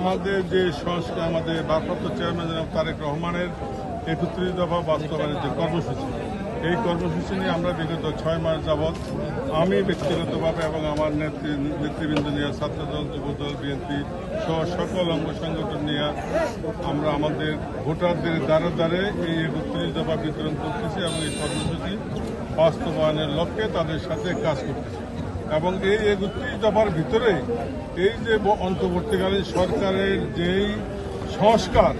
আমাদের যে সংস্কার, আমাদের ভারপ্রাপ্ত চেয়ারম্যান জনাব তারেক রহমানের ৩১ দফা বাস্তবায়নের যে কর্মসূচি, এই কর্মসূচি নিয়ে আমরা বিগত ৬ মাস যাবৎ আমি ব্যক্তিগতভাবে এবং আমার নেতৃবৃন্দ নিয়ে ছাত্রদল, যুবদল, বিএনপি সহ সকল অঙ্গ সংগঠন নিয়ে আমরা আমাদের ভোটারদের দ্বারে দ্বারে এই ৩১ দফা বিতরণ করতেছি এবং এই কর্মসূচি বাস্তবায়নের লক্ষ্যে তাদের সাথে কাজ করতেছি। এবং এই ৩১ দফার ভিতরে এই যে অন্তর্বর্তীকালীন সরকারের যেই সংস্কার,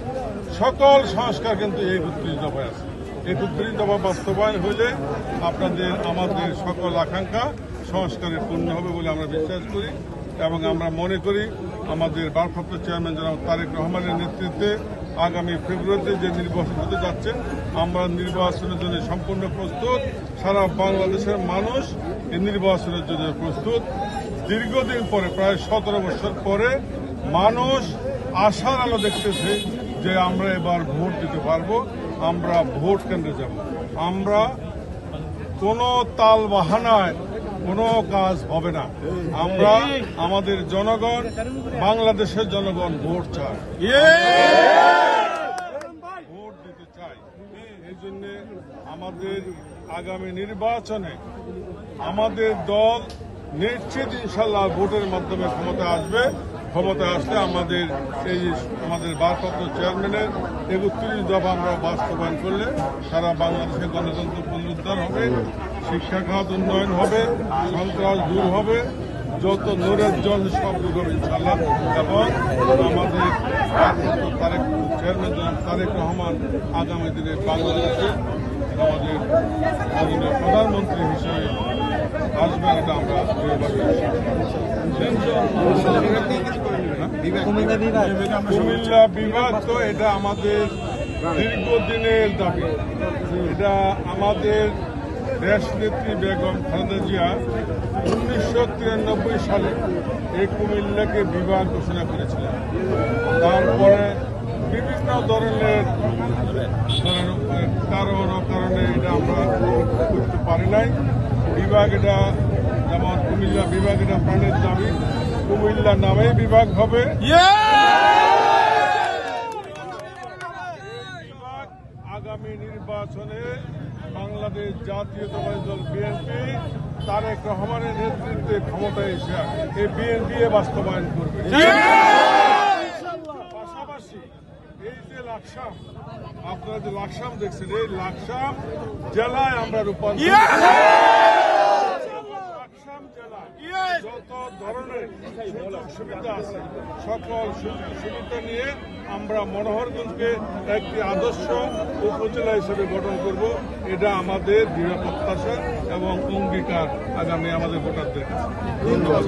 সকল সংস্কার কিন্তু এই ৩১ দফায় আছে। ৩১ দফা বাস্তবায়ন হলে আমাদের সকল আকাঙ্ক্ষা সংস্কারে পূর্ণ হবে বলে আমরা বিশ্বাস করি এবং আমরা মনে করি আমাদের ভারপ্রাপ্ত চেয়ারম্যান জনাব তারেক রহমানের নেতৃত্বে আগামী ফেব্রুয়ারিতে যে নির্বাচন হতে যাচ্ছে, আমরা নির্বাচনের জন্য সম্পূর্ণ প্রস্তুত। সারা বাংলাদেশের মানুষ এই নির্বাচনের জন্য প্রস্তুত। দীর্ঘদিন পরে, প্রায় 17 বছর পরে মানুষ আশার আলো দেখতেছে যে আমরা এবার ভোট দিতে পারবো, আমরা ভোট কেন্দ্রে যাব। আমরা কোনো তাল বাহানায় কোনো কাজ হবে না। আমরা আমাদের জনগণ, বাংলাদেশের জনগণ ভোট চায়, ভোট দিতে চাই। এই জন্য আমাদের আগামী নির্বাচনে আমাদের দল নিশ্চিত ইনশাল্লাহ ভোটের মাধ্যমে ক্ষমতায় আসবে। ক্ষমতায় আসলে আমাদের ভারপ্রাপ্ত চেয়ারম্যানের ৩১ দফা আমরা বাস্তবায়ন করলে সারা বাংলাদেশের গণতন্ত্র পুনরুদ্ধার হবে, শিক্ষা খাত উন্নয়ন হবে, সন্ত্রাস দূর হবে, যত নূরের জল সব দূর হবে ইনশাল্লাহ। এবং আমাদের ভারপ্রাপ্ত চেয়ারম্যান তারেক রহমান আগামী দিনে বাংলাদেশে আমাদের মাননীয় প্রধানমন্ত্রী হিসেবে আসবেন, এটা আমরা কুমিল্লা বিভাগ তো এটা আমাদের দীর্ঘদিনের দাবি। এটা আমাদের দেশনেত্রী বেগম খালেদা জিয়া 1993 সালে এই কুমিল্লাকে বিভাগ ঘোষণা করেছিলেন। তারপরে বিভিন্ন ধরনের কারণে এটা আমরা করতে পারি নাই। বিভাগ এটা যেমন কুমিল্লা বিভাগ, এটা প্রাণের দাবি। কুমিল্লা নামেই বিভাগ হবে। আগামী নির্বাচনে বাংলাদেশ জাতীয়তাবাদী দল বিএনপি তারেক রহমানের নেতৃত্বে ক্ষমতায় এসে এই বিএনপি বাস্তবায়ন করবে। পাশাপাশি এই যে লাকসাম, আপনারা যে লাকসাম দেখছেন, এই লাকসাম জেলায় আমরা রূপান্তর, লাকসাম জেলা যত ধরনের সুযোগ সুবিধা আছে সকল সুযোগ সুবিধা নিয়ে আমরা মনোহরগঞ্জকে একটি আদর্শ উপজেলা হিসেবে গঠন করব। এটা আমাদের দৃঢ় প্রত্যাশা এবং অঙ্গীকার আগামী আমাদের ভোটারদের কাছে। ধন্যবাদ।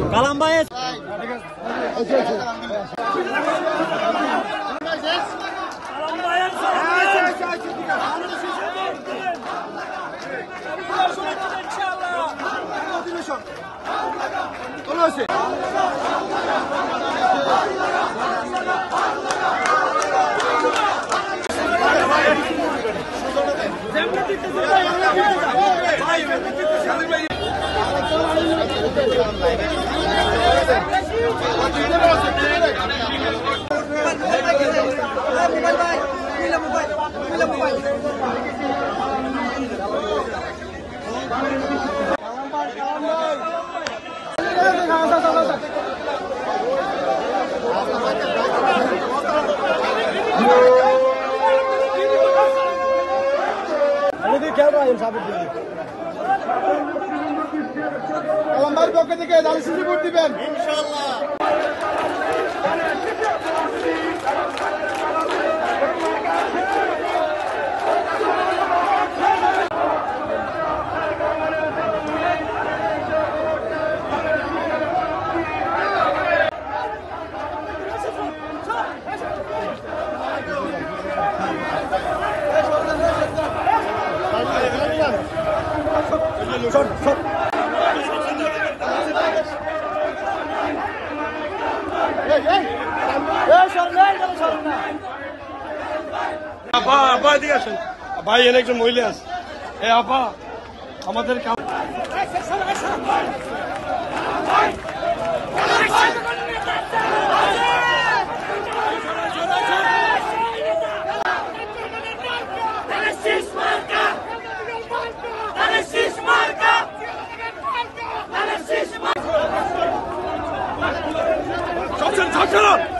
আমার পক্ষ থেকে দালিশিসি ভোট দিবেন ইনশাআল্লাহ। ভাই এনে একজন মহিলা আছে, আপা আমাদের চলো